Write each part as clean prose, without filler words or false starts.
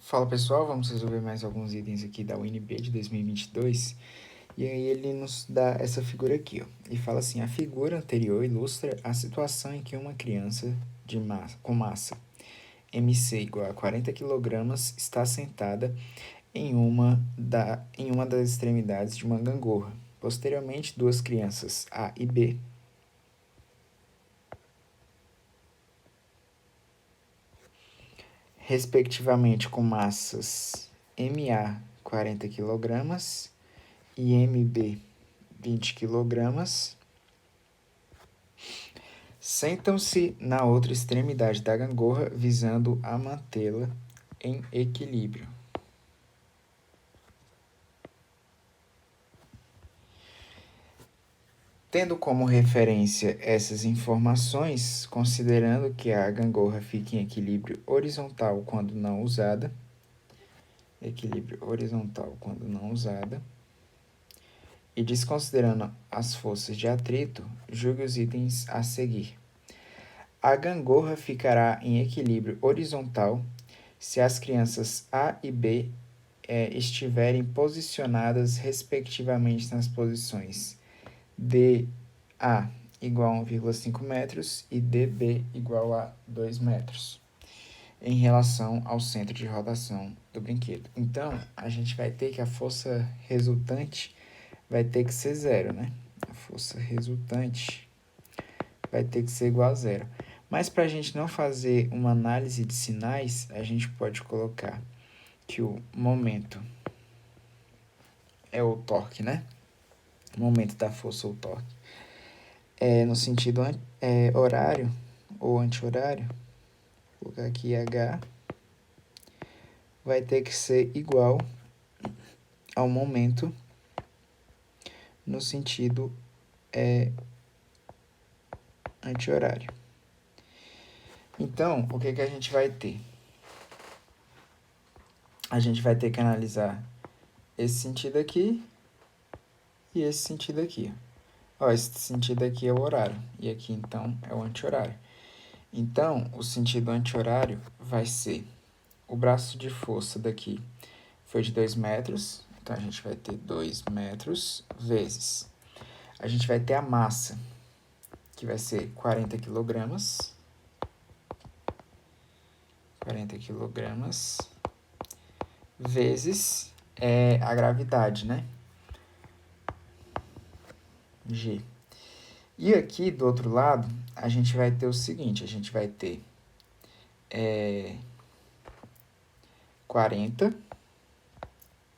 Fala pessoal, vamos resolver mais alguns itens aqui da UNB de 2022. E aí ele nos dá essa figura aqui, ó. E fala assim: a figura anterior ilustra a situação em que uma criança com massa MC igual a 40 kg está sentada em uma das extremidades de uma gangorra. Posteriormente, duas crianças, A e B, respectivamente com massas MA 40 kg e MB 20 kg, sentam-se na outra extremidade da gangorra, visando a mantê-la em equilíbrio. Tendo como referência essas informações, considerando que a gangorra fica em equilíbrio horizontal quando não usada, e desconsiderando as forças de atrito, julgue os itens a seguir. A gangorra ficará em equilíbrio horizontal se as crianças A e B estiverem posicionadas respectivamente nas posições DA igual a 1,5 metros e DB igual a 2 metros, em relação ao centro de rotação do brinquedo. Então, a gente vai ter que a força resultante vai ter que ser zero, né? A força resultante vai ter que ser igual a zero. Mas para a gente não fazer uma análise de sinais, a gente pode colocar que o momento é o torque, né? O momento da força ou torque. No sentido horário ou anti-horário, vou colocar aqui H, vai ter que ser igual ao momento no sentido anti-horário. Então, o que a gente vai ter? A gente vai ter que analisar esse sentido aqui e esse sentido aqui. Ó, esse sentido aqui é o horário e aqui, então, é o anti-horário. Então, o sentido anti-horário vai ser o braço de força daqui foi de 2 metros, então a gente vai ter 2 metros vezes. A gente vai ter a massa, que vai ser 40 quilogramas. 40 quilogramas vezes a gravidade, né? G. E aqui, do outro lado, a gente vai ter o seguinte, a gente vai ter 40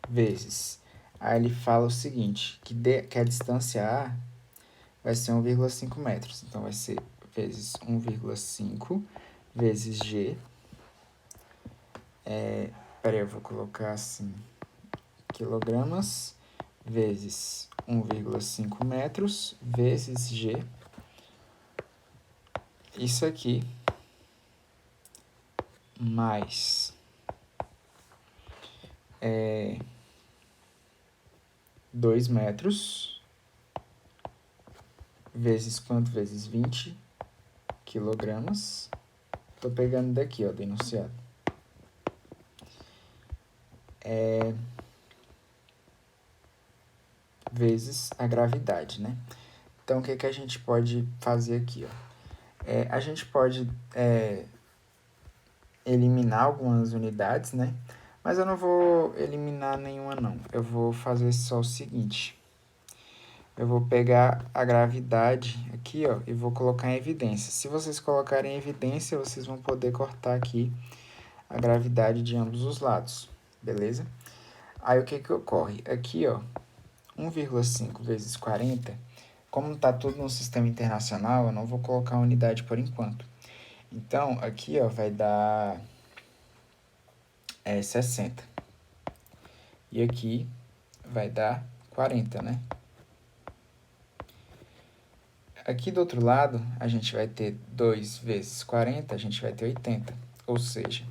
vezes. Aí ele fala o seguinte, que a distância A vai ser 1,5 metros. Então, vai ser vezes 1,5 vezes G. Peraí, eu vou colocar assim, quilogramas vezes 1,5 metros vezes G. Isso aqui mais 2 metros vezes quanto? Vezes 20 quilogramas. Tô pegando daqui, ó, do enunciado. Vezes a gravidade, né? Então, o que a gente pode fazer aqui, ó? A gente pode eliminar algumas unidades, né? Mas eu não vou eliminar nenhuma, não. Eu vou fazer só o seguinte. Eu vou pegar a gravidade aqui, ó, e vou colocar em evidência. Se vocês colocarem em evidência, vocês vão poder cortar aqui a gravidade de ambos os lados, beleza? Aí, o que ocorre? Aqui, ó, 1,5 vezes 40, como está tudo no sistema internacional, eu não vou colocar a unidade por enquanto. Então, aqui, ó, vai dar 60. E aqui vai dar 40, né? Aqui do outro lado, a gente vai ter 2 vezes 40, a gente vai ter 80. Ou seja,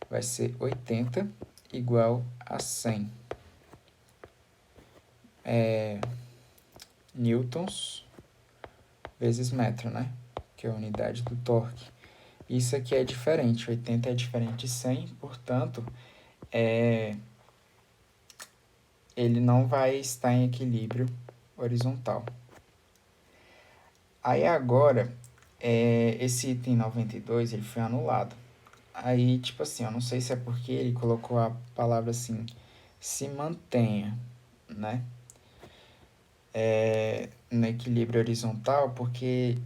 vai ser 80 igual a 100 newtons vezes metro, né? Que é a unidade do torque. Isso aqui é diferente, 80 é diferente de 100, portanto, ele não vai estar em equilíbrio horizontal. Aí agora, esse item 92 ele foi anulado. Aí, tipo assim, eu não sei se é porque ele colocou a palavra assim, se mantenha, né? No equilíbrio horizontal, porque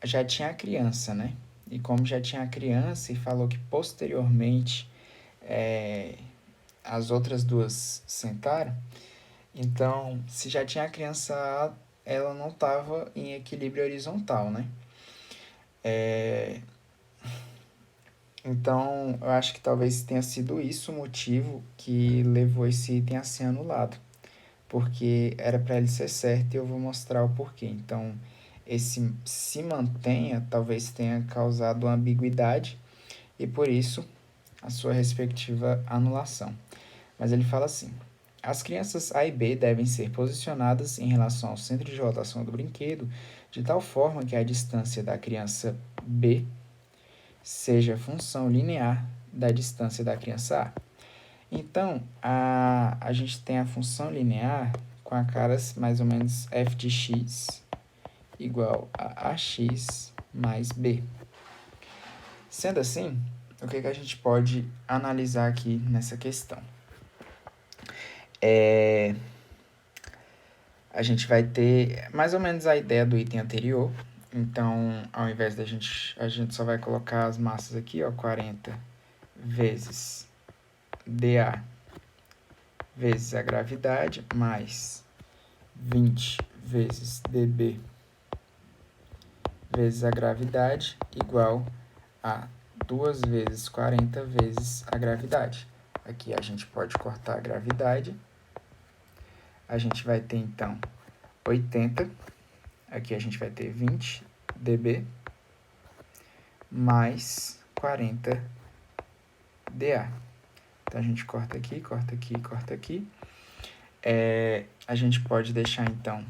já tinha a criança, né? E como já tinha a criança e falou que posteriormente as outras duas sentaram, então se já tinha a criança, ela não estava em equilíbrio horizontal, né? Então eu acho que talvez tenha sido isso o motivo que levou esse item a ser anulado, porque era para ele ser certo e eu vou mostrar o porquê. Então esse se mantenha talvez tenha causado uma ambiguidade e por isso a sua respectiva anulação. Mas ele fala assim: as crianças A e B devem ser posicionadas em relação ao centro de rotação do brinquedo de tal forma que a distância da criança B seja função linear da distância da criança A. Então, a gente tem a função linear com a cara mais ou menos f de x igual a ax mais b. Sendo assim, o que a gente pode analisar aqui nessa questão? A gente vai ter mais ou menos a ideia do item anterior. Então, ao invés a gente só vai colocar as massas aqui, ó, 40 vezes dA vezes a gravidade, mais 20 vezes dB vezes a gravidade, igual a 2 vezes 40 vezes a gravidade. Aqui a gente pode cortar a gravidade. A gente vai ter, então, 80. Aqui a gente vai ter 20 dB mais 40 dA. Então, a gente corta aqui, corta aqui, corta aqui. A gente pode deixar, então,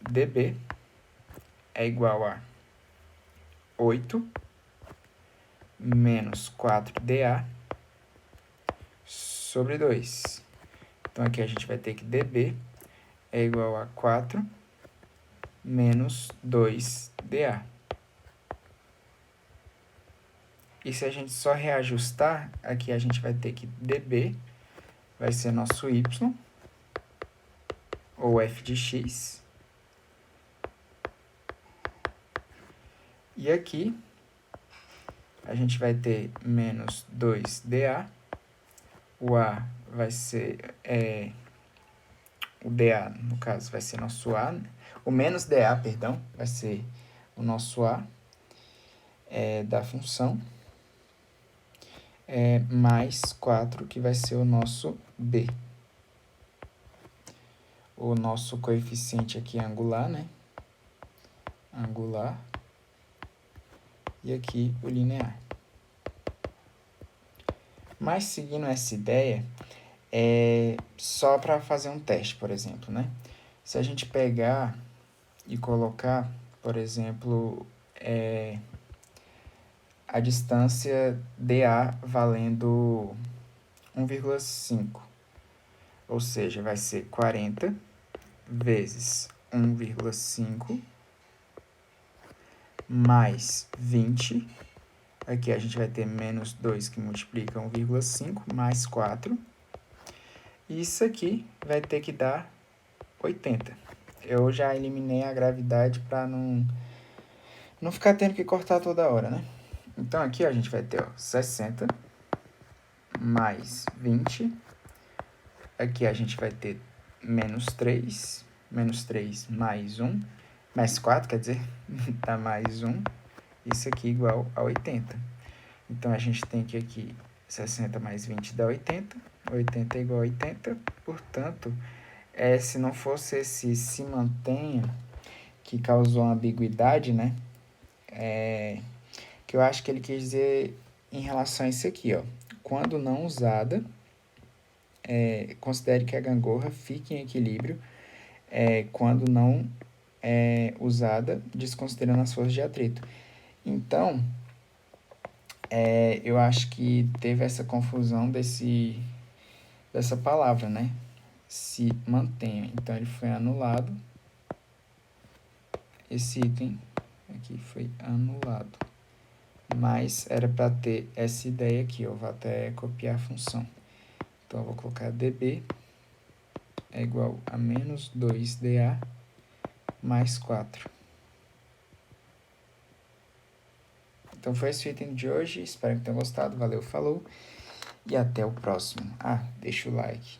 dB é igual a 8 menos 4dA sobre 2. Então, aqui a gente vai ter que dB é igual a 4 menos 2dA. E se a gente só reajustar, aqui a gente vai ter que dB vai ser nosso y, ou f de x. E aqui a gente vai ter menos 2dA. O A vai ser... o dA, no caso, vai ser nosso A. O menos dA, perdão, vai ser o nosso A da função. Mais 4, que vai ser o nosso B. O nosso coeficiente aqui é angular, né? Angular. E aqui o linear. Mas seguindo essa ideia, só para fazer um teste, por exemplo, né? Se a gente pegar e colocar, por exemplo, a distância dA valendo 1,5, ou seja, vai ser 40 vezes 1,5 mais 20. Aqui a gente vai ter menos 2 que multiplica 1,5 mais 4. E isso aqui vai ter que dar 80. Eu já eliminei a gravidade para não ficar tendo que cortar toda hora, né? Então aqui a gente vai ter 60 mais 20. Aqui a gente vai ter menos 3 mais 1, mais 4, quer dizer, dá mais 1. Isso aqui igual a 80. Então, a gente tem que aqui 60 mais 20 dá 80. 80 é igual a 80. Portanto, se não fosse esse se mantenha, que causou uma ambiguidade, né? Que eu acho que ele quis dizer em relação a isso aqui, ó. Quando não usada, considere que a gangorra fique em equilíbrio. Quando não usada, desconsiderando as forças de atrito. Então, eu acho que teve essa confusão desse dessa palavra, né? Se mantenha. Então, ele foi anulado. Esse item aqui foi anulado. Mas era para ter essa ideia aqui. Eu vou até copiar a função. Então, eu vou colocar db é igual a menos 2da mais 4. Então, foi esse o item de hoje. Espero que tenham gostado. Valeu, falou. E até o próximo. Ah, deixa o like.